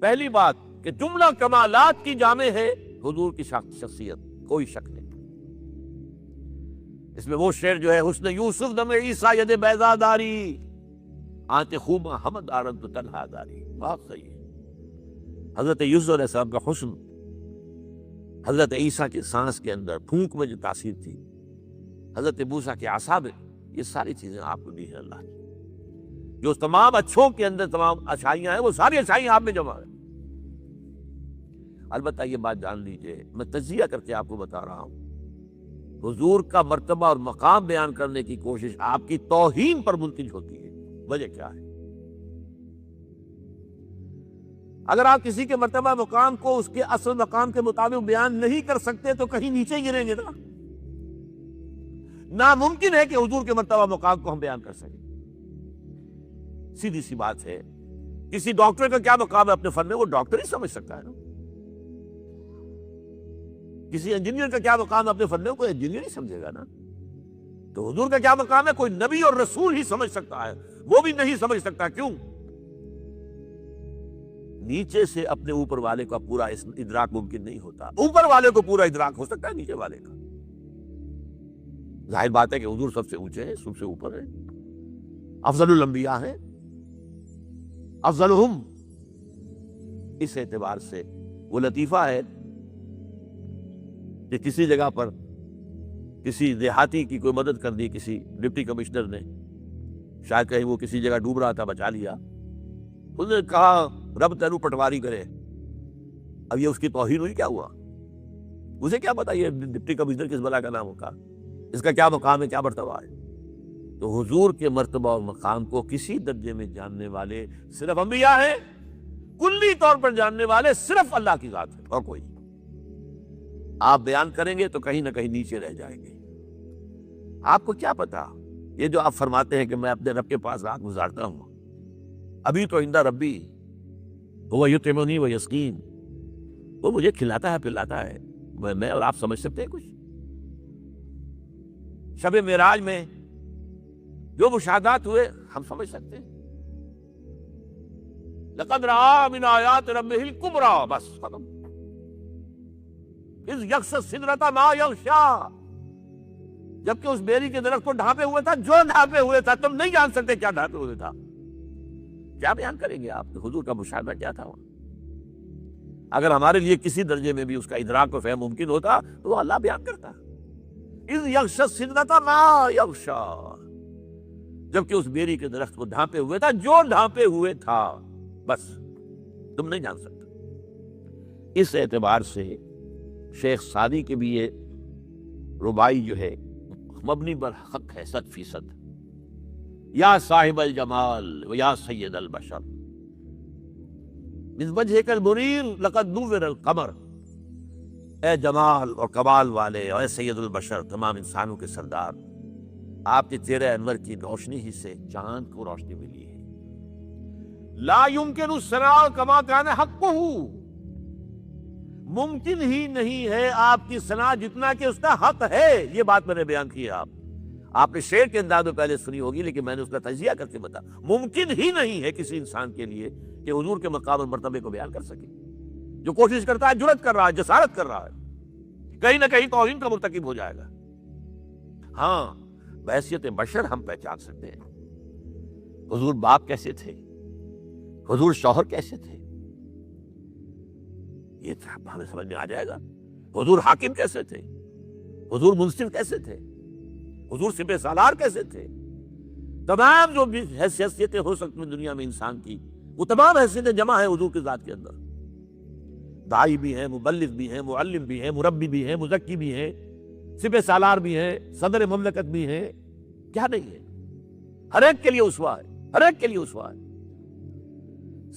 پہلی بات کہ جملہ کمالات کی جامع ہے حضور کی شخصیت، کوئی شک نہیں۔ اس میں وہ شعر جو ہے حسن یوسف دم عیسیٰ ید بیضا داری آنت خوما حمد آرد تو تنہا داری، بہت صحیح ہے۔ حضرت یوسف علیہ السلام کا حسن حضرت عیسیٰ کی سانس کے اندر، پھونک میں جو تاثیر تھی، حضرت موسیٰ کے عصا میں، یہ ساری چیزیں آپ کو دی ہیں اللہ نے۔ جو تمام اچھوں کے اندر تمام اچھائیاں ہیں، وہ ساری اچھائیاں آپ میں جمع ہیں۔ البتہ یہ بات جان لیجئے، میں تجزیہ کر کے آپ کو بتا رہا ہوں، حضور کا مرتبہ اور مقام بیان کرنے کی کوشش آپ کی توہین پر منتج ہوتی ہے۔ وجہ کیا ہے؟ اگر آپ کسی کے مرتبہ مقام کو اس کے اصل مقام کے مطابق بیان نہیں کر سکتے تو کہیں نیچے گریں گے نا۔ ناممکن ہے کہ حضور کے مرتبہ مقام کو ہم بیان کر سکیں۔ سیدھی سی بات ہے، کسی ڈاکٹر کا کیا مقام ہے اپنے فن میں، وہ ڈاکٹر ہی سمجھ سکتا ہے نا۔ کسی انجینئر کا کیا مقام ہے اپنے فن میں، کوئی انجینئر ہی سمجھے گا نا۔ تو حضور کا کیا مقام ہے، کوئی نبی اور رسول ہی سمجھ سکتا ہے، وہ بھی نہیں سمجھ سکتا۔ کیوں؟ نیچے سے اپنے اوپر والے کا پورا ادراک ممکن نہیں ہوتا، اوپر والے کو پورا ادراک ہو سکتا ہے نیچے والے کا۔ ظاہر بات ہے کہ حضور سب سے اونچے ہیں، سب سے اوپر ہیں، افضل الانبیاء ہیں، افضلہم۔ اس اعتبار سے وہ لطیفہ ہے کہ کسی جگہ پر کسی دیہاتی کی کوئی مدد کر دی کسی ڈپٹی کمشنر نے، شاید کہیں وہ کسی جگہ ڈوب رہا تھا، بچا لیا، اس نے کہا رب تینو پٹواری کرے۔ اب یہ اس کی توہین ہوئی، کیا ہوا؟ اسے کیا پتا یہ ڈپٹی کمشنر کس بلا کا نام ہوگا، اس کا کیا مقام ہے، کیا مرتبہ ہے۔ تو حضور کے مرتبہ اور مقام کو کسی درجے میں جاننے والے صرف انبیاء ہیں، کلی طور پر جاننے والے صرف اللہ کی ذات ہے اور کوئی نہیں۔ آپ بیان کریں گے تو کہیں نہ کہیں نیچے رہ جائیں گے۔ آپ کو کیا پتا، یہ جو آپ فرماتے ہیں کہ میں اپنے رب کے پاس رات گزارتا ہوں، ابھی تو عند ربی وہ یطعمنی و یسقین، وہ مجھے کھلاتا ہے پلاتا ہے، میں اور آپ سمجھ سکتے ہیں کچھ؟ شب معراج میں جو مشاہدات ہوئے ہم سمجھ سکتے ہیں؟ لقد رأى من آیات ربہ الکبریٰ، بس ختم۔ اذ یغشی السدرۃ ما یغشی، جبکہ اس بیری کے درخت کو ڈھانپے ہوئے تھا، جو ڈھانپے ہوئے تھا تم نہیں جان سکتے کیا ڈھانپے ہوئے تھا۔ کیا بیان کریں گے آپ؟ حضور کا مشاہدہ کیا تھا وہاں؟ اگر ہمارے لیے کسی درجے میں بھی اس کا ادراک و فہم ممکن ہوتا تو وہ اللہ بیان کرتا۔ اذ یغشی السدرۃ ما یغشی، جبکہ اس بیری کے درخت کو ڈھانپے ہوئے تھا، جو ڈھانپے ہوئے تھا، بس تم نہیں جان سکتے۔ اس اعتبار سے شیخ سعدی کے بھی یہ ربائی جو ہے مبنی بر حق ہے 100%۔ یا صاحب الجمال و یا سید البشر من وجہک المنیر لقد نور القمر، اے جمال اور کمال والے اور اے سید البشر، تمام انسانوں کے سردار، آپ کے چہرہ انور کی روشنی ہی سے چاند کو روشنی ملی ہے۔ لا یمکن الثناء کما کان حقہ، ممکن ہی نہیں ہے آپ کی ثنا جتنا کہ اس کا حق ہے۔ یہ بات میں نے بیان کی ہے، آپ نے شعر کے انداز میں پہلے سنی ہوگی، لیکن میں نے اس کا تجزیہ کر کے بتا، ممکن ہی نہیں ہے کسی انسان کے لیے کہ حضور کے مقام اور مرتبے کو بیان کر سکے۔ جو کوشش کرتا ہے، جرأت کر رہا ہے، جسارت کر رہا ہے، کہیں نہ کہیں توہین کا مرتکب ہو جائے گا۔ ہاں، بحیثیت بشر ہم پہچان سکتے ہیں حضور باپ کیسے تھے، حضور شوہر کیسے تھے، یہ ہمیں سمجھ میں آ جائے گا۔ حضور حاکم کیسے تھے، حضور منصف کیسے تھے، حضور سپہ سالار کیسے تھے۔ تمام جو بھی حیثیتیں ہو سکتی ہیں دنیا میں انسان کی، وہ تمام حیثیتیں جمع ہیں حضور کی ذات کے اندر۔ داعی بھی ہیں، مبلغ بھی ہیں، معلم بھی ہیں، مربی بھی ہیں، مزکی بھی ہیں، سپہ سالار بھی ہیں، صدر مملکت بھی ہیں، کیا نہیں ہے؟ ہر ایک کے لیے اسوہ ہے، ہر ایک کے لیے اسوہ ہے۔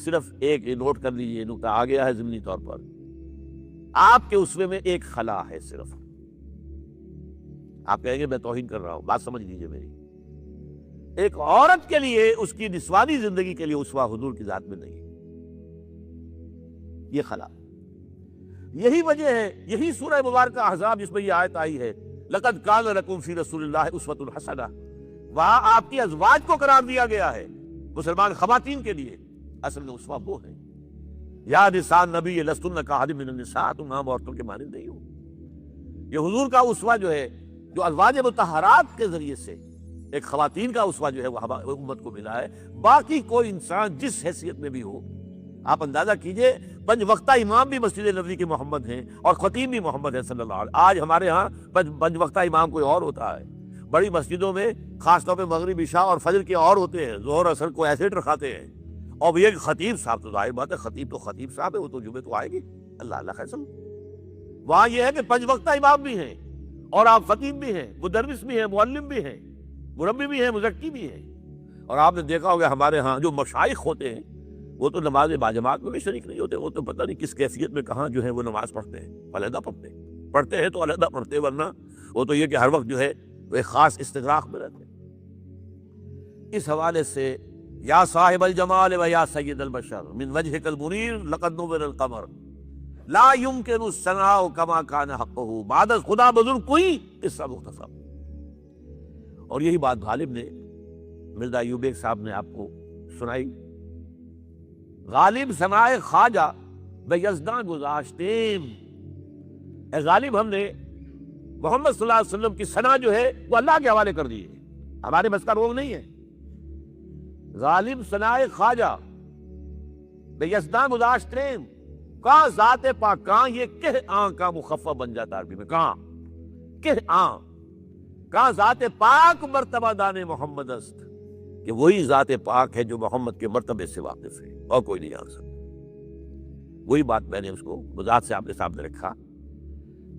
صرف ایک نوٹ کر لیجیے، نقطہ آ گیا ہے ضمنی طور پر، آپ کے اسوے میں ایک خلا ہے صرف۔ آپ کہیں گے میں توہین کر رہا ہوں، بات سمجھ لیجیے میری۔ ایک عورت کے لیے اس کی نسوانی زندگی کے لیے اسوہ حضور کی ذات میں نہیں ہے، یہ خلا۔ یہی وجہ ہے، یہی سورہ مبارکہ احزاب جس میں یہ آیت آئی ہے، لقد کان لکم فی رسول اللہ اسوۃ حسنہ، وہاں آپ کی ازواج کو قرار دیا گیا ہے، مسلمان خواتین کے لیے۔ اصل میں اسوہ وہ ہے یا نساء نبی لستن کاحد من النساء، تم عام عورتوں کے مانند نہیں ہو۔ یہ حضور کا اسوہ جو ہے، جو ازواج مطہرات کے ذریعے سے ایک خواتین کا اسوہ جو ہے وہ امت کو ملا ہے۔ باقی کوئی انسان جس حیثیت میں بھی ہو، آپ اندازہ کیجئے 5 وقتہ امام بھی مسجد نبوی کے محمد ہیں اور خطیب بھی محمد ہے صلی اللہ علیہ وسلم۔ آج ہمارے ہاں 5 وقتہ امام کوئی اور ہوتا ہے، بڑی مسجدوں میں خاص طور پہ مغرب عشاء اور فجر کے اور ہوتے ہیں، ظہر اثر کو ایسے رکھاتے ہیں، اور یہ خطیب صاحب تو ظاہر بات ہے، خطیب تو خطیب صاحب ہے، وہ تو جمعے تو آئے گی، اللہ اللہ خیصل۔ وہاں یہ ہے کہ 5 وقتہ امام بھی ہیں اور آپ خطیب بھی ہیں، مدرس بھی ہیں، معلم بھی ہیں، مربی بھی ہیں، مزکی بھی ہیں۔ اور آپ نے دیکھا ہوگا ہمارے ہاں جو مشائخ ہوتے ہیں وہ تو نماز باجماعت میں بھی شریک نہیں ہوتے، وہ تو پتہ نہیں کس کیفیت میں کہاں جو ہے وہ نماز پڑھتے ہیں، علیحدہ پڑھتے ہیں تو علیحدہ پڑھتے ہیں، ورنہ وہ تو یہ کہ ہر وقت جو ہے وہ ایک خاص استغراق میں رہتے ہیں۔ اس حوالے سے یا صاحب الجمال و یا سید البشر من وجهك المنیر لقد نور القمر لا يمكن الثناء كما كان حقه بعد از خدا بزرگ کوئی قصہ مختصر۔ اور یہی بات غالب نے مرزا ایوب بیگ صاحب نے آپ کو سنائی، غالب ثناء خواجہ بے یزداں گذاشتیم، اے غالب ہم نے محمد صلی اللہ علیہ وسلم کی ثنا جو ہے وہ اللہ کے حوالے کر دی ہے، ہمارے بس کا روگ نہیں ہے۔ غالب ثناء خواجہ بے یزداں گذاشتیم، کہاں ذات پاک، کہاں یہ کہ آن کا مخفف بن جاتا عربی میں، کہاں کہ آن، کہاں ذات پاک مرتبہ دان محمد است، کہ وہی ذات پاک ہے جو محمد کے مرتبے سے واقف ہے اور کوئی نہیں جان سکتا۔ وہی بات میں نے اس کو وضاحت سے آپ کے سامنے رکھا۔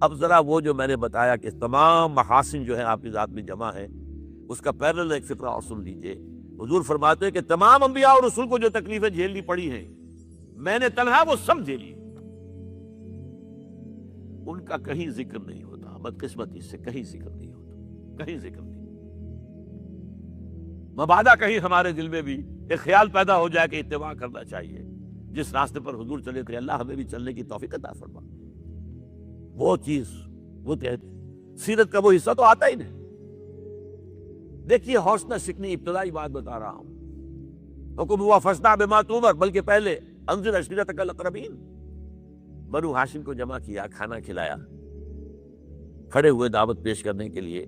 اب ذرا وہ جو میں نے بتایا کہ تمام محاسن جو ہے آپ کی ذات میں جمع ہے، اس کا پیرل ایک فقرہ اور سن لیجئے۔ حضور فرماتے ہیں کہ تمام انبیاء اور رسول کو جو تکلیفیں جھیلنی پڑی ہیں میں نے تنہا وہ سب جھیلی، ان کا کہیں ذکر نہیں ہوتا، بدقسمتی سے کہیں ذکر نہیں ہوتا، کہیں ذکر نہیں۔ مبادہ کہیں ہمارے دل میں بھی ایک خیال پیدا ہو جائے کہ اتباع کرنا چاہیے، جس راستے پر حضور چلے تھے اللہ ہمیں بھی چلنے کی توفیق عطا فرما۔ وہ چیز وہ سیرت کا وہ حصہ تو آتا ہی نہیں۔ دیکھیے حوصلہ شکنی ابتدائی بات بتا رہا ہوں، حکم ہوا فاصدع بما تؤمر، بلکہ پہلے انذر عشیرتک الاقربین، بنو ہاشم کو جمع کیا، کھانا کھلایا، کھڑے ہوئے دعوت پیش کرنے کے لیے،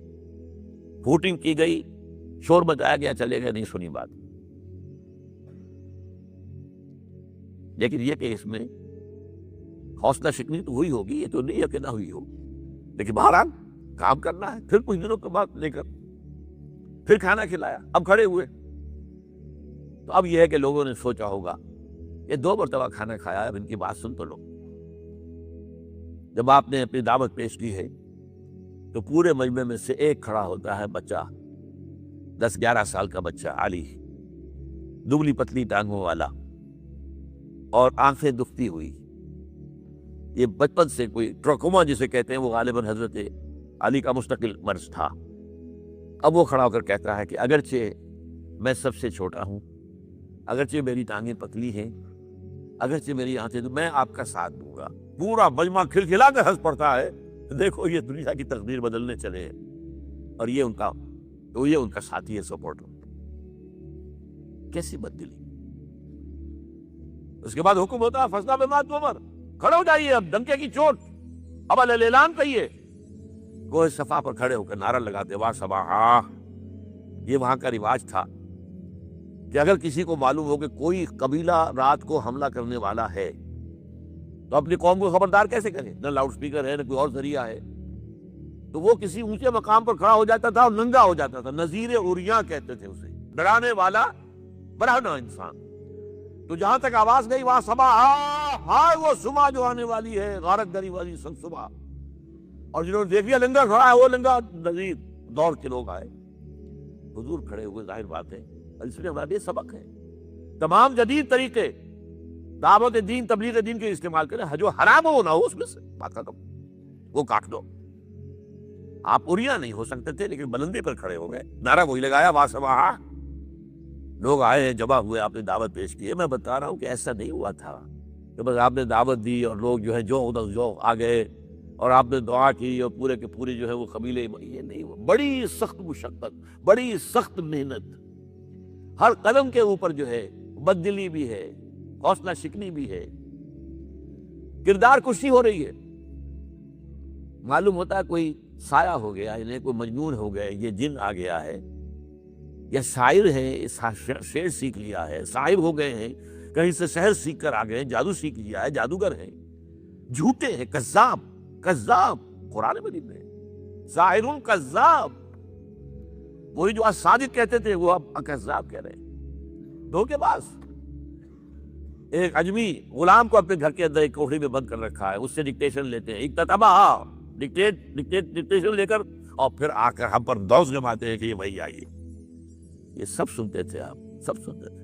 ہوٹنگ کی گئی، شور مچایا گیا، چلے گئے، نہیں سنی بات۔ لیکن یہ کہ اس میں حوصلہ شکنی تو ہوئی ہوگی، یہ تو نہیں ہے کہ نہ ہوئی ہو، لیکن بہرحال کام کرنا ہے۔ پھر کچھ دنوں کے بعد لے کر پھر کھانا کھلایا، اب کھڑے ہوئے تو اب یہ ہے کہ لوگوں نے سوچا ہوگا یہ 2 مرتبہ کھانا کھایا، اب ان کی بات سن تو لو۔ جب آپ نے اپنی دعوت پیش کی ہے تو پورے مجمع میں سے ایک کھڑا ہوتا ہے، بچہ 10-11 سال کا بچہ، علی، دبلی پتلی ٹانگوں والا اور آنکھیں دکھتی ہوئی، یہ بچپن سے کوئی ٹراکوما جسے کہتے ہیں وہ غالباً حضرت علی کا مستقل مرض تھا۔ اب وہ کھڑا ہو کر کہتا ہے کہ اگرچہ میں سب سے چھوٹا ہوں، اگرچہ میری ٹانگیں پتلی ہیں، اگرچہ میری آنکھیں، تو میں آپ کا ساتھ دوں گا۔ پورا مجمع کھلکھلا کر ہنس پڑتا ہے، دیکھو یہ دنیا کی تقدیر بدلنے چلے ہیں، اور یہ ان کا ساتھی ہے، سپورٹر۔ کیسی بددلی۔ اس کے بعد حکم ہوتا ہے فاصدع بما تؤمر، کھڑے ہو جائیے، اب ڈنکے کی چوٹ، اب اعلان کہیے۔ کوہ صفا پر کھڑے ہو کر نعرہ لگاتے وا صباحا۔ یہ وہاں کا رواج تھا کہ اگر کسی کو معلوم ہو کہ کوئی قبیلہ رات کو حملہ کرنے والا ہے تو اپنی قوم کو خبردار کیسے کرے؟ نہ لاؤڈ سپیکر ہے، نہ کوئی اور ذریعہ ہے، تو وہ کسی اونچے مقام پر کھڑا ہو جاتا تھا اور ننگا ہو جاتا تھا، نذیر عریاں کہتے تھے اسے، ڈرانے والا برہنہ انسان۔ تو جہاں تک آواز گئی وہاں صباحا، ہائے وہ صبح جو آنے والی ہے، غارت گری والی سن صبح۔ اور جنہوں نے دیکھ لیا لنگا کھڑا ہے، وہ لنگا نذیر، دوڑ کے لوگ آئے، حضور کھڑے ہوئے، ظاہر بات ہے اس میں ہمارا یہ سبق ہے، تمام جدید طریقے دعوت دین، تبلیغ دین کے استعمال کریں، جو حرام ہو نہ ہو اس میں سے بات ختم، وہ کاٹ دو۔ آپ اریاں نہیں ہو سکتے تھے لیکن بلندی پر کھڑے ہو گئے، نعرہ وہی لگایا وا صباحا۔ لوگ آئے ہیں، جمع ہوئے، آپ نے دعوت پیش کی ہے۔ میں بتا رہا ہوں کہ ایسا نہیں ہوا تھا کہ بس آپ نے دعوت دی اور لوگ جو ہے جو ادھر جو آ گئے اور آپ نے دعا کی اور پورے کے پورے جو ہے وہ قبیلے، یہ نہیں ہوا۔ بڑی سخت مشقت، بڑی سخت محنت، ہر قدم کے اوپر جو ہے بددلی بھی ہے، حوصلہ شکنی بھی ہے، کردار کشی ہو رہی ہے. معلوم ہوتا ہے کوئی سایہ ہو گیا, انہیں کوئی مجنون ہو گئے, یہ جن آ گیا ہے, یا شاعر ہے, شعر سیکھ لیا ہے, صاحب ہو گئے ہیں, کہیں سے شہر سیکھ کر آ گئے ہیں, جادو سیکھ لیا ہے, جادوگر ہیں, جھوٹے ہیں, کذاب کذاب. قرآن مجید میں ساحر کذاب, وہی جو صادق کہتے تھے وہ اب کذاب کہہ رہے ہیں, دھوکے باز. ایک اجمی غلام کو اپنے گھر کے اندر ایک کوٹری میں بند کر رکھا ہے, اس سے ڈکٹیشن لیتے ہیں, ڈکٹیشن لے کر, اور پھر آ کر ہم پر دوس جماتے ہیں کہ یہ وہی آئی. یہ سب سنتے تھے آپ, سب سنتے تھے.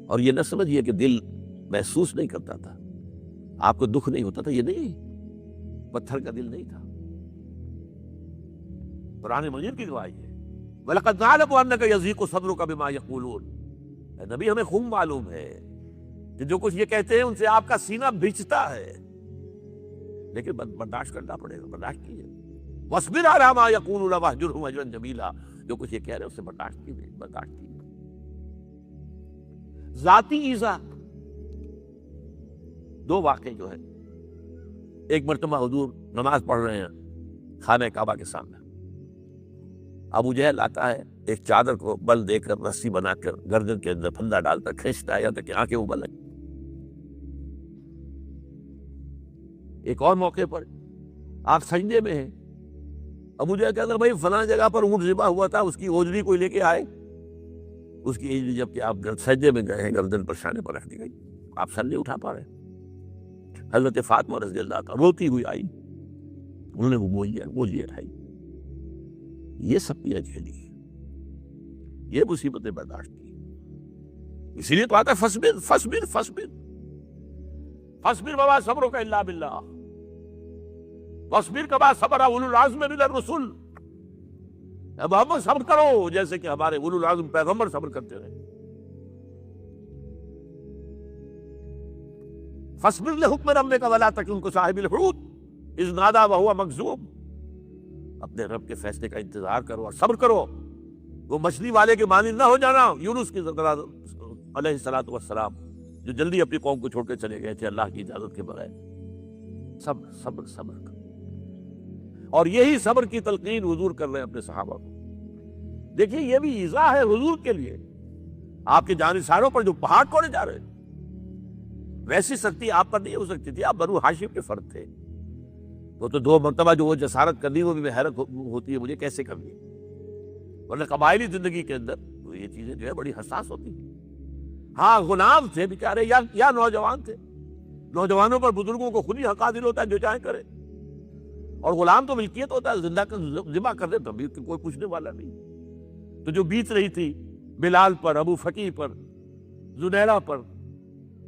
اور یہ نہ سمجھیے کہ دل محسوس نہیں کرتا تھا, آپ کو دکھ نہیں ہوتا تھا, یہ نہیں, پتھر کا دل نہیں تھا. قرآن مجید کی گواہی ہے, وَلَقَدْ نَعْلَمُ أَنَّكَ يَضِيقُ صَدْرُكَ بِمَا يَقُولُونَ. اے نبی, ہمیں خوب معلوم ہے کہ جو کچھ یہ کہتے ہیں ان سے آپ کا سینہ بھیجتا ہے, لیکن برداشت کرنا پڑے گا, برداشت کیجیے. وَاصْبِرْ عَلَىٰ مَا يَقُولُونَ وَاهْجُرْهُمْ هَجْرًا جَمِيلًا. جو کچھ یہ کہہ رہے ہیں اس سے برداشت کیجیے, برداشت کیجیے. ذاتی ایذا, دو واقعے جو ہے, ایک مرتبہ حضور نماز پڑھ رہے ہیں خانہ کعبہ کے سامنے, ابو جہل آتا ہے, ایک چادر کو بل دے کر رسی بنا کر گردن کے اندر پھندا ڈال کر کھینچتا ہے یہاں تک کہ آنکھیں ابل لگیں. ایک اور موقع پر آپ سجدے میں ہیں, ابو جہل کہتا ہے بھائی فلاں جگہ پر اونٹ ذبح ہوا تھا, اس کی اوجری کوئی لے کے آئے. اس کی اوجری جب کہ آپ سجدے میں گئے ہیں گردن پر شانے پر رکھ دی گئی, آپ سر نہیں اٹھا پا رہے. حضرت فاطمہ رضی اللہ عنہا روتی ہوئی آئی, انہوں نے وہ موجی اٹھائی. یہ سب کی اجلی, یہ مصیبتیں برداشت کی. اسی لیے تو آتا ہے فصبر فصبر فصبر فصبر وما صبرک الا باللہ فصبر کما صبر اولو العزم من الرسل. اب ہم صبر کرو جیسے کہ ہمارے اولو العزم پیغمبر صبر کرتے رہے. فصبر لحکم ربک ولا تکن کصاحب الحوت اذ نادى وهو مکظوم. اپنے رب کے فیصلے کا انتظار کرو اور صبر کرو, وہ مچھلی والے کے مانند نہ ہو جانا, یونس کی طرح علیہ الصلوۃ والسلام, جو جلدی اپنی قوم کو چھوڑ کے چلے گئے تھے اللہ کی اجازت کے بغیر. صبر صبر صبر. اور یہی صبر کی تلقین حضور کر رہے ہیں اپنے صحابہ کو. دیکھیے یہ بھی ایذا ہے حضور کے لیے, آپ کے جانثاروں پر جو پہاڑ توڑے جا رہے ہیں, ویسی سختی آپ پر نہیں ہو سکتی تھی, آپ بنو ہاشم کے فرد تھے. وہ تو 2 مرتبہ جو وہ جسارت کرنی, وہ بھی حیرت ہوتی ہے مجھے کیسے کر لی, ورنہ قبائلی زندگی کے اندر تو یہ چیزیں جو ہے بڑی حساس ہوتی ہیں. ہاں غلام تھے بیچارے, یا نوجوان تھے, نوجوانوں پر بزرگوں کو خود ہی حق حاصل ہوتا ہے جو چاہے کرے, اور غلام تو ملکیت ہوتا ہے, زندہ ذبح کر دے تو بھی کوئی پوچھنے والا نہیں. تو جو بیت رہی تھی بلال پر, ابو فقی پر, زنیرہ پر,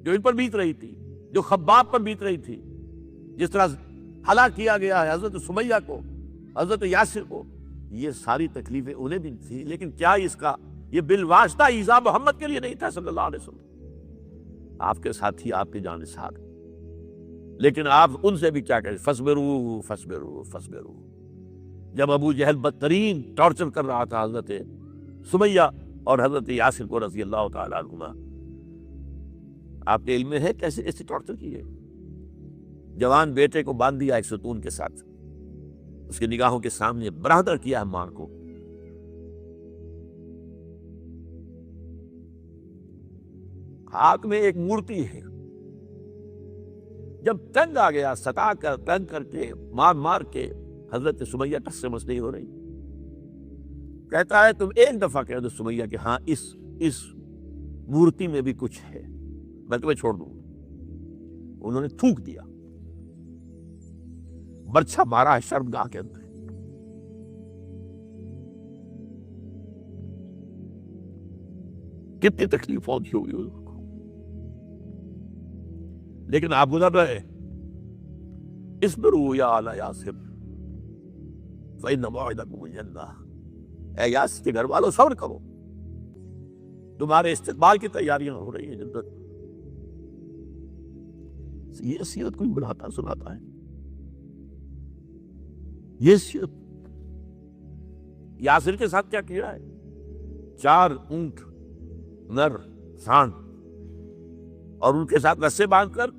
جو ان پر بیت رہی تھی, جو خباب پر بیت رہی تھی, جس طرح ہلاک کیا گیا ہے حضرت سمیہ کو, حضرت یاسر کو, یہ ساری تکلیفیں انہیں بھی تھی. لیکن کیا اس کا یہ بالواسطہ ایذا محمد کے لیے نہیں تھا صلی اللہ علیہ وسلم, آپ کے ساتھی, آپ کے جانثار. لیکن آپ ان سے بھی کیا کہیں, فصبروا فصبروا فصبروا. جب ابو جہل بدترین ٹارچر کر رہا تھا حضرت سمیہ اور حضرت یاسر کو رضی اللہ تعالیٰ عنہما, آپ کے علم میں ہے کیسے ایسے ٹارچر کیے. جوان بیٹے کو باندھ دیا ایک ستون کے ساتھ, اس کی نگاہوں کے سامنے برہدر کیا ہے ماں کو. ہاتھ میں ایک مورتی ہے, جب تنگ آ گیا, ستا کر تنگ کر کے مار مار کے حضرت سمیہ ٹس سے مس نہیں ہو رہی. کہتا ہے تم ایک دفعہ کہہ دو سمیہ کہ ہاں اس مورتی میں بھی کچھ ہے, میں تمہیں چھوڑ دوں. انہوں نے تھوک دیا, برچھا مارا ہے شرمگاہ کے اندر. کتنی تکلیف ہوتی ہوگی ان کو, لیکن آپ گزر رہے. اصبروا یا آل یاسر فإن موعدکم الجنہ. اے یاسر کے گھر والوں صبر کرو, تمہارے استقبال کی تیاریاں ہو رہی ہیں جنت. یہ سیرت کوئی بڑھاتا سناتا ہے, یہ سیرت. یاسر کے ساتھ کیا کیا ہے, 4 اونٹ نر سانڈ, اور ان کے ساتھ رسے باندھ کر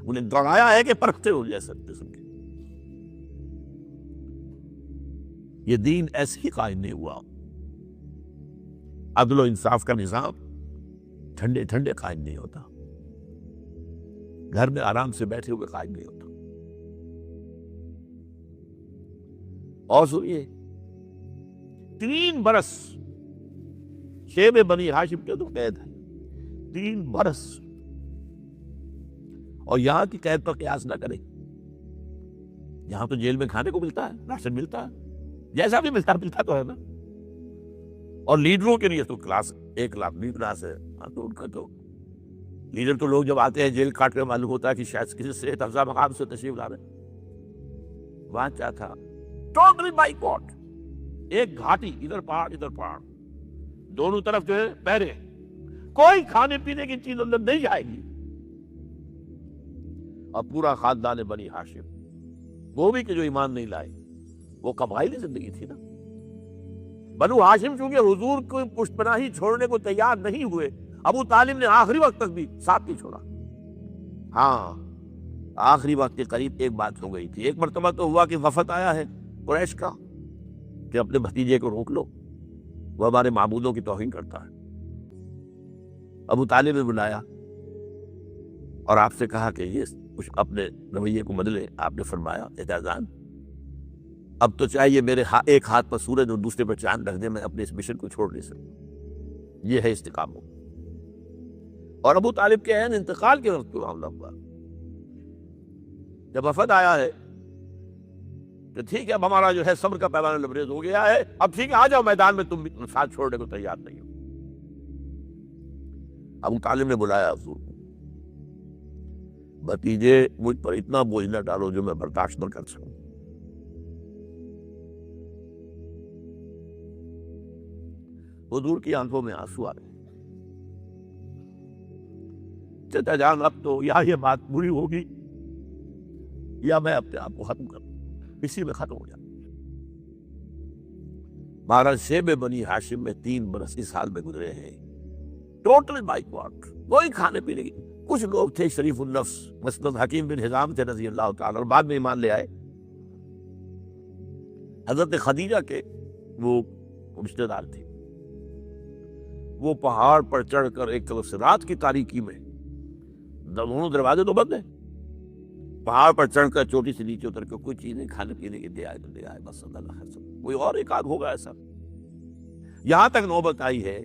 انہیں دوڑایا ہے کہ پرکھتے ہو جیسے قسم کے۔ یہ دین ایسے ہی قائم نہیں ہوا۔ عدل و انصاف کا نظام ٹھنڈے ٹھنڈے قائم نہیں ہوتا، گھر میں آرام سے بیٹھے ہوئے قائم نہیں ہوتا۔ اور سنیے، 3 برس شیب بنی ہاشم کے تو قید ہے، 3 برس، اور یہاں کی قید پر قیاس نہ کریں۔ یہاں تو جیل میں کھانے کو ملتا ہے، راشن ملتا ہے، جیسا بھی ملتا تو ہے نا۔ اور لیڈروں کے لیے تو کلاس 1 لاکھ بھی کلاس ہے، ہاں تو ان کا تو لیڈر تو لوگ جب آتے ہیں جیل کاٹ کر معلوم ہوتا ہے کہ شاید کسی صحت افزا مقام سے تشریف لا رہے ہیں۔ وہاں کیا تھا؟ ٹوٹلی بائیکاٹ، ایک گھاٹی، ادھر پہاڑ ادھر پہاڑ، دونوں طرف جو ہے پہرے، کوئی کھانے پینے کی چیز اندر نہیں جائے گی۔ اور پورا خاندان بنی ہاشم، وہ بھی کہ جو ایمان نہیں لائے، وہ قبائلی زندگی تھی نا۔ بنو ہاشم چونکہ حضور کو پشت پناہی چھوڑنے کو تیار نہیں ہوئے، ابو طالب نے آخری وقت تک بھی ساتھ نہیں چھوڑا۔ ہاں، آخری وقت کے قریب ایک بات ہو گئی تھی، ایک مرتبہ تو ہوا کہ وفد آیا ہے قریش کا کہ اپنے بھتیجے کو روک لو، وہ ہمارے معبودوں کی توہین کرتا ہے۔ ابو طالب نے بلایا اور آپ سے کہا کہ یہ کچھ اپنے رویے کو بدلے۔ آپ نے فرمایا اعتزان، اب تو چاہیے میرے ایک ہاتھ پر سورج اور دوسرے پر چاند رکھ دے، میں اپنے اس مشن کو چھوڑ نہیں سکتا۔ یہ ہے استقامت۔ اور ابو طالب کے عین انتقال کے وقت کو معاملہ ہوا، جب وفد آیا ہے کہ ٹھیک ہے اب ہمارا جو ہے صبر کا پیمانہ لبریز ہو گیا ہے، اب ٹھیک ہے آ جاؤ میدان میں، تم بھی ساتھ چھوڑنے کو تیار نہیں ہو۔ ابو طالب نے بلایا حضور کو، بھتیجے مجھ پر اتنا بوجھ نہ ڈالو جو میں برداشت نہ کر سکوں۔ حضور کی آنکھوں میں آنسو آ گئے۔ چچا جان اب تو یا یہ بات بری ہوگی یا میں اپنے آپ کو ختم کروں، اسی میں ختم ہو جاتا۔ مہاراج شیب بنی ہاشم میں 3 برس اس حال میں گزرے ہیں، ٹوٹل بائیکاٹ، کوئی کھانے پینے کی۔ کچھ لوگ تھے شریف النفس، مثلا حکیم بن حزام تھے رضی اللہ تعالی، اور بعد میں ایمان لے آئے۔ حضرت خدیجہ کے وہ رشتے دار تھے، وہ پہاڑ پر چڑھ کر ایک طرف سے رات کی تاریکی میں، دونوں دروازے تو بند ہیں، پہاڑ پر چڑھ کر چوٹی سے نیچے اتر کے کوئی چیزیں کھانے پینے کی دے آئے تو دے آئے، بس اللہ خیر سب، کوئی اور ایک آدھ ہوگا ایسا۔ یہاں تک نوبت آئی ہے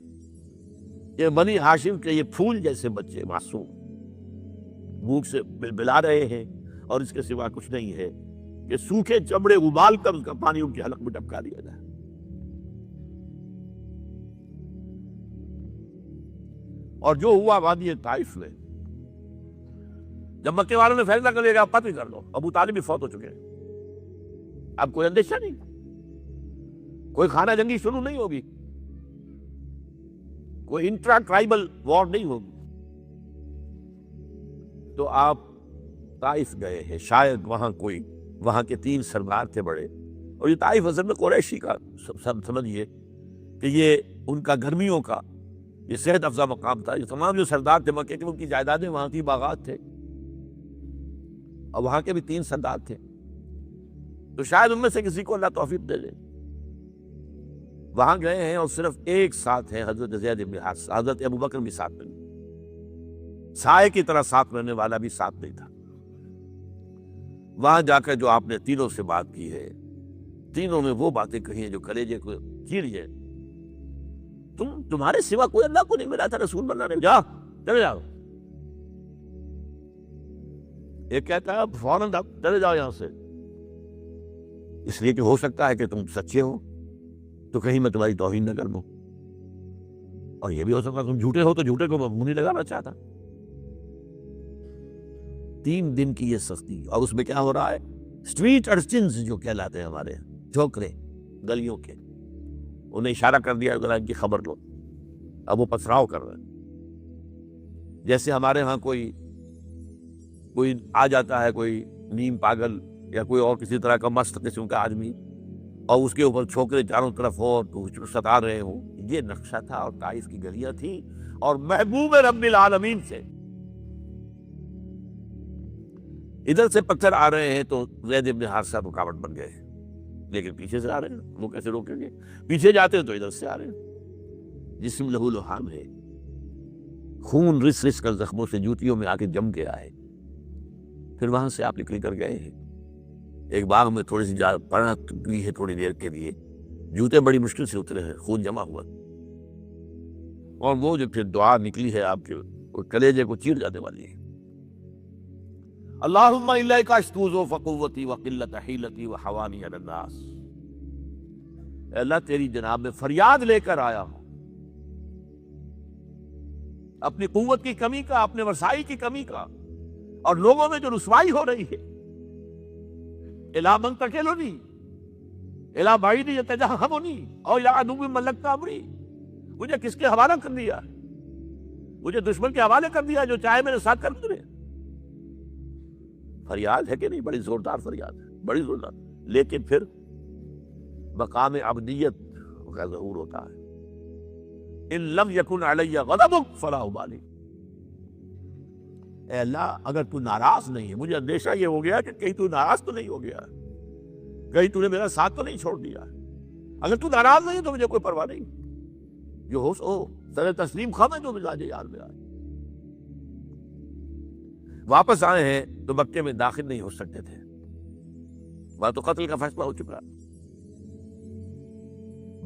کہ بنی ہاشم کے یہ پھول جیسے بچے معصوم بھوک سے بلبلا رہے ہیں، اور اس کے سوا کچھ نہیں ہے کہ سوکھے چمڑے ابال کر اس کا پانی ان کے حلق میں ٹپکا دیا جائے۔ اور جو ہوا وادی طائف میں، جب مکے والوں نے فیصلہ کر لیا قتل کر دو، ابو طالب بھی فوت ہو چکے ہیں، اب کوئی اندیشہ نہیں، کوئی خانہ جنگی شروع نہیں ہوگی، کوئی انٹرا ٹرائبل وار نہیں ہوگی، تو آپ طائف گئے ہیں، شاید وہاں کے 3 سردار تھے بڑے، اور یہ طائف اصل میں قریشی کا سمجھیے کہ یہ ان کا گرمیوں کا یہ صحت افزا مقام تھا۔ یہ تمام جو سردار تھے مکے کے، ان کی جائیدادیں وہاں کی، باغات تھے، اور وہاں کے بھی 3 سردار تھے، تو شاید ان میں سے کسی کو اللہ توفیق دے دے۔ وہاں گئے ہیں اور صرف ایک ساتھ ہے، حضرت زید بن حارثہ، حضرت ابوبکر بھی ساتھ میں نہیں، سائے کی طرح ساتھ رہنے والا بھی ساتھ نہیں تھا۔ وہاں جا کر جو آپ نے تینوں سے بات کی ہے، تینوں نے وہ باتیں کہی ہیں جو کلیجے کو چیر جائے۔ تمہارے سوا کوئی اللہ کو نہیں ملا تھا رسول بننا نہیں، جاؤ چلے جاؤ۔ ایک کہتا ہے فوراً چلے جاؤ یہاں سے، اس لیے کہ ہو سکتا ہے کہ تم سچے ہو تو کہیں میں تمہاری توہین نہ کر دوں، اور یہ بھی ہو سکتا ہے تم جھوٹے ہو تو جھوٹے کو منہ نہیں لگانا چاہتا۔ 3 دن کی یہ سختی، اور اس میں کیا ہو رہا ہے، اسٹریٹ ارچنز جو کہلاتے ہیں ہمارے چھوکرے گلیوں کے، انہیں اشارہ کر دیا ذرا ان کی خبر لو، اب وہ پتھراؤ کر رہے ہیں۔ جیسے ہمارے ہاں کوئی آ جاتا ہے، کوئی نیم پاگل یا کوئی اور کسی طرح کا مست قسم کا آدمی، اور اس کے اوپر چھوکرے چاروں طرف ہو تو ستا رہے ہوں. یہ نقشہ تھا اور طائف کی گلیاں تھیں اور محبوب رب العالمین سے ادھر سے پتھر آ رہے ہیں تو زید بن حارثہ رکاوٹ بن گئے. لیکن پیچھے سے آ رہے ہیں، وہ کیسے روکیں گے؟ پیچھے جاتے تو ادھر سے آ رہے ہیں. جسم لہو لحام ہے، خون رس رس کر زخموں سے جوتیوں میں آ کے جم گیا ہے. پھر وہاں سے آپ نکل کر گئے ہیں ایک باغ میں، تھوڑی سی پناہ کی ہے تھوڑی دیر کے لیے، جوتے بڑی مشکل سے اترے ہیں، خون جمع ہوا، اور وہ جو پھر دعا نکلی ہے آپ کے کلیجے کو چیر جانے والی ہے. اللہم الیک اشکو فقوتی وقلت حیلتی وحوانی علی الناس. اے اللہ تیری جناب میں فریاد لے کر آیا ہوں اپنی قوت کی کمی کا، اپنے وسائی کی کمی کا، اور لوگوں میں جو رسوائی ہو رہی ہے. الا من تکلنی الا بعید یتجہمنی او الا عدو ملکت امری. مجھے کس کے حوالہ کر دیا؟ مجھے دشمن کے حوالے کر دیا جو چاہے میرے ساتھ کر دے. فریاد ہے کہ نہیں؟ بڑی زوردار فریاد ہے، بڑی زوردار. لیکن پھر مقام عبدیت کا ظہور ہوتا ہے. ان لم یکن علی غضبک فلا ابالی. اے اللہ اگر تو ناراض نہیں ہے، مجھے اندیشہ یہ ہو گیا کہ کہیں تو ناراض تو نہیں ہو گیا، کہیں تو نے میرا ساتھ تو نہیں چھوڑ دیا. اگر تو ناراض نہیں تو مجھے کوئی پرواہ نہیں، جو ہو سو سر تسلیم خواہ جو مزاج یار میرا. واپس آئے ہیں تو مکے میں داخل نہیں ہو سکتے تھے، وہاں تو قتل کا فیصلہ ہو چکا.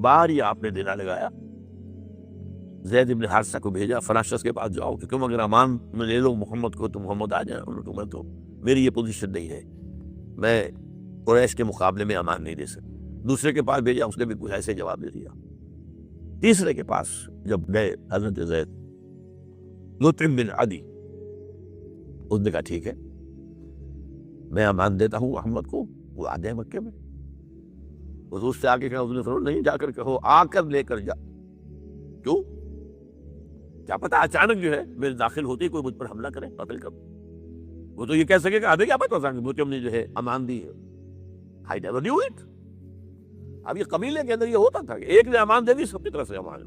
باہر ہی آپ نے دینا لگایا، زید بن حارثہ کو بھیجا فلاں شخص کے پاس جاؤ، کہ تم اگر امان میں لے لو محمد کو تو محمد آ جائے. انہوں نے کہا تو میری یہ پوزیشن نہیں ہے، میں قریش کے مقابلے میں امان نہیں دے سکتا. دوسرے کے پاس بھیجا، اس نے بھی کچھ ایسے جواب دے دیا. تیسرے کے پاس جب گئے حضرت زید مطعم بن عدی، اس نے کہا ٹھیک ہے میں امان دیتا ہوں محمد کو، وہ آ جائے مکے میں. حضور سے آگے کہا، اس نے فرمایا نہیں، جا کر کہو آ کر لے کر جا. کیوں؟ کیا پتا اچانک جو ہے میرے داخل ہوتے ہی کوئی مجھ پر حملہ کرے، قتل کر. وہ تو یہ کہہ سکے کہ ابھی کیا پتا تھا کہ مطعم نے جو ہے امان دی ہے. I never knew it. اب یہ قبیلے کے اندر یہ ہوتا تھا کہ ایک نے امان دے دی، سب کی طرف سے امان.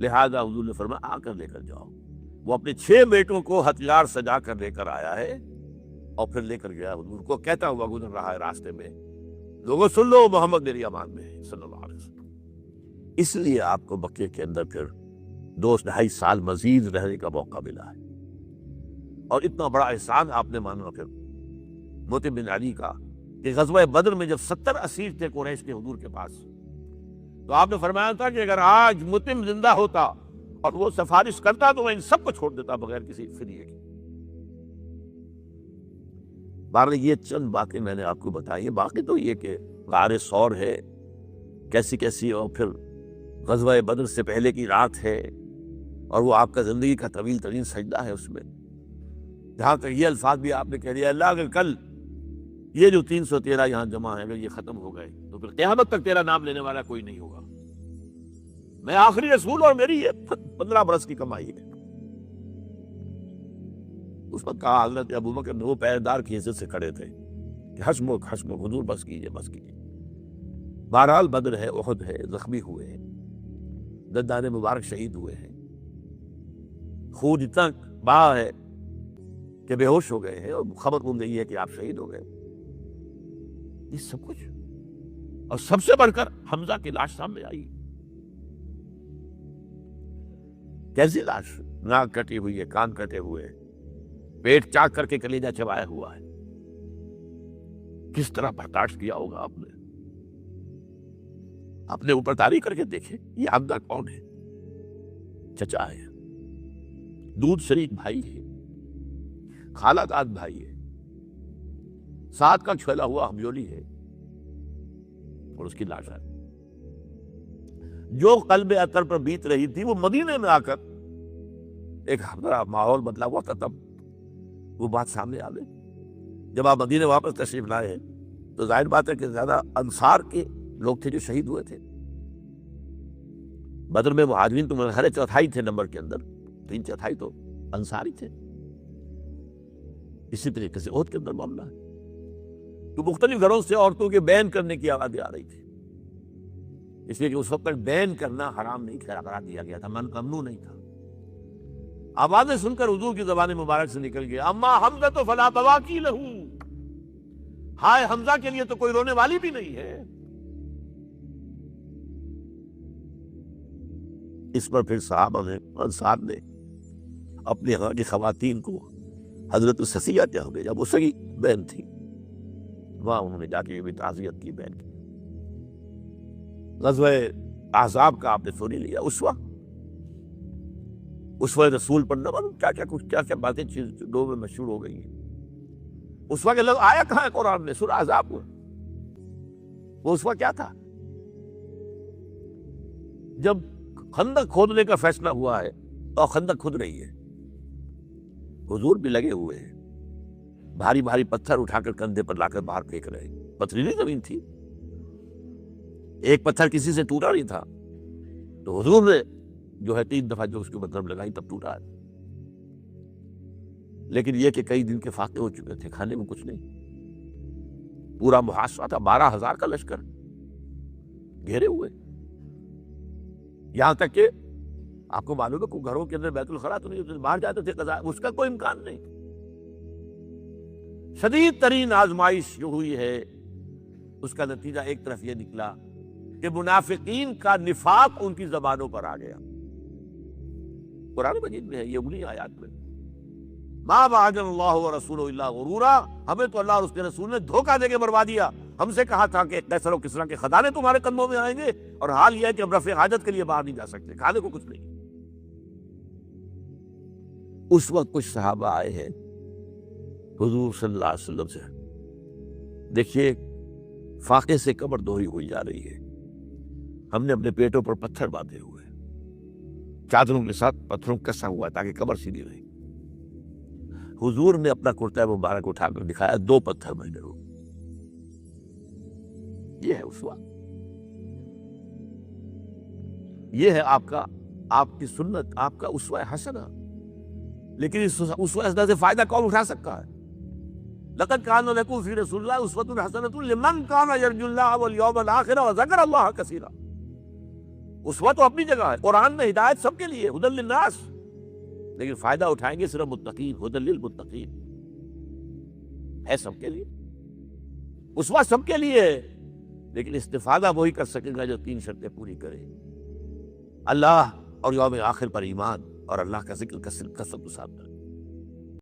لہذا حضور نے فرمایا آ کر لے کر جاؤ. وہ اپنے 6 بیٹوں کو ہتھیار سجا کر لے کر آیا ہے اور پھر لے کر گیا حضور کو، کہتا ہوا گزر رہا ہے راستے میں، لوگوں سن لو محمد میری امان میں ہے صلی اللہ علیہ وسلم. اس لیے آپ کو مکے کے اندر پھر 2.5 سال مزید رہنے کا موقع ملا ہے. اور اتنا بڑا احسان آپ نے مانا پھر مطعم بن عدی کا کہ غزوہ بدر میں جب 70 اسیر تھے قریش کے حضور کے پاس، تو آپ نے فرمایا تھا کہ اگر آج مطعم زندہ ہوتا اور وہ سفارش کرتا تو میں ان سب کو چھوڑ دیتا بغیر کسی فدیے کے. بہرحال یہ چند باتیں میں نے آپ کو بتائی ہیں. باقی تو یہ کہ غار ثور ہے کیسی کیسی، اور پھر غزوہ بدر سے پہلے کی رات ہے، اور وہ آپ کا زندگی کا طویل ترین سجدہ ہے. اس میں جہاں تک یہ الفاظ بھی آپ نے کہہ دیا، اللہ اگر کل یہ جو 313 یہاں جمع ہے اگر یہ ختم ہو گئے تو پھر قیامت تک تیرا نام لینے والا کوئی نہیں ہوگا. میں آخری رسول اور میری یہ 15 برس کی کمائی ہے. اس وقت کہا حضرت ابو بکر نے، وہ پہریدار کی حیثیت سے کھڑے تھے کہ حشمک حضور بس کیجئے بس کیجئے. بہرحال بدر ہے، احد ہے، زخمی ہوئے ہیں، دندان مبارک شہید ہوئے ہیں، خون اتنا بہا ہے کہ بے ہوش ہو گئے ہیں، اور خبر مل گئی ہے کہ آپ شہید ہو گئے. یہ سب کچھ، اور سب سے بڑھ کر حمزہ کی لاش سامنے آئی. کیسی لاش؟ ناک کٹی ہوئی ہے، کان کٹے ہوئے، پیٹ چاک کر کے کلیجہ چبایا ہوا ہے. کس طرح برداشت کیا ہوگا آپ نے؟ اپنے اوپر تاریخ کر کے دیکھیں. یہ حمزہ کون ہے؟ چچا ہے، دودھ شریک بھائی ہے، خالہ داد بھائی ہے، ساتھ کا چھولا ہوا ہمجولی ہے، اور اس کی لاش ہے. جو قلب اطہر پر بیت رہی تھی وہ مدینے میں آ کر ایک بڑا ماحول بدلا ہوا تھا. تب وہ بات سامنے آ گئی. جب آپ مدینے واپس تشریف لائے ہیں تو ظاہر بات ہے کہ زیادہ انصار کے لوگ تھے جو شہید ہوئے تھے. بدر میں مہاجرین تو ہر 4تھائی تھے نمبر کے اندر، 3/4 تو انصاری تھے. اسی طریقے سے احد کے اندر معاملہ ہے. تو مختلف گھروں سے عورتوں کے بین کرنے کی آوازیں آ رہی تھی، اس لیے کہ اس وقت تک بین کرنا حرام نہیں قرار دیا گیا تھا، ممنوع نہیں تھا۔ آوازیں سن کر حضور کی زبان مبارک سے نکل گیا، اما حمزہ تو فلا تواکی لہو، ہائے حمزہ کے لیے تو کوئی رونے والی بھی نہیں ہے۔ اس پر پھر صحابہ نے انصار نے اپنے ہاں کی خواتین کو حضرت صفیہ جہاں بھیجا، وہ سگی بہن تھی، وہاں انہوں نے جا کے بھی تعزیت کی بہن کی۔ غزوہ احزاب کا آپ نے سن ہی لیا، اسوہ رسول پر نہ معلوم کیا کیا باتیں لوگوں میں مشہور ہو گئی ہیں۔ اسوہ کے لفظ آیا کہاں ہے قرآن میں؟ سورہ احزاب میں۔ وہ اسوہ کیا تھا؟ جب خندق کھودنے کا فیصلہ ہوا ہے اور خندق کھود رہی ہے، حضور بھی لگے ہوئے ہیں، بھاری بھاری پتھر اٹھا کر کندھے پر لا کر باہر پھینک رہے ہیں، پتھریلی زمین تھی، ایک پتھر کسی سے ٹوٹا نہیں تھا، تو حضور نے جو ہے 3 دفعہ جو اس کے مطلب لگائی تب ٹوٹا ہے۔ لیکن یہ کہ کئی دن کے فاقے ہو چکے تھے، کھانے میں کچھ نہیں، پورا محاصرہ تھا، 12,000 کا لشکر گھیرے ہوئے، یہاں تک کہ آپ کو معلوم ہے کہ گھروں کے اندر بیت الخلا تو نہیں ہوتے، باہر جاتے تھے قضاء، اس کا کوئی امکان نہیں۔ شدید ترین آزمائش جو ہوئی ہے اس کا نتیجہ ایک طرف یہ نکلا کہ منافقین کا نفاق ان کی زبانوں پر آ گیا۔ قرآن مجید میں ہے یہ انہی آیات میں، ما وعدنا اللہ ورسولہ الا غرورا، ہمیں تو اللہ اور اس کے رسول نے دھوکہ دے کے بروا دیا۔ ہم سے کہا تھا کہ قیصر و کسریٰ کے خزانے تمہارے قدموں میں آئیں گے، اور حال یہ ہے کہ ہم رفع حاجت کے لیے باہر نہیں جا سکتے، کھانے کو کچھ نہیں۔ اس وقت کچھ صحابہ آئے ہیں حضور صلی اللہ علیہ وسلم سے، دیکھیے فاقے سے کمر دوہری ہوئی جا رہی ہے، ہم نے اپنے پیٹوں پر پتھر باندھے ہوئے، چادروں کے ساتھ پتھروں کسا ہوا ہے تاکہ کمر سیدھی رہے۔ حضور نے اپنا کرتا مبارک اٹھا کر دکھایا، 2 پتھر میں نے، یہ ہے اسوہ، یہ ہے آپ کی سنت، آپ کا اسوہ حسنہ۔ لیکن اس اسوہ حسنہ سے فائدہ کون اٹھا سکتا ہے؟ لقد کان لکم فی رسول اللہ اسوۃ حسنۃ لمن کان یرجو اللہ والیوم الآخر وذکر اللہ کثیرا۔ اسوہ تو اپنی جگہ ہے، قرآن میں ہدایت سب کے لیے، ھدی للناس، لیکن فائدہ اٹھائیں گے صرف متقین، ھدی للمتقین ہے سب کے لیے، اسوہ سب کے لیے ہے، لیکن استفادہ وہی کر سکے گا جو 3 شرطیں پوری کرے، اللہ اور یوم آخر پر ایمان اور اللہ کا ذکر کثرت کے ساتھ۔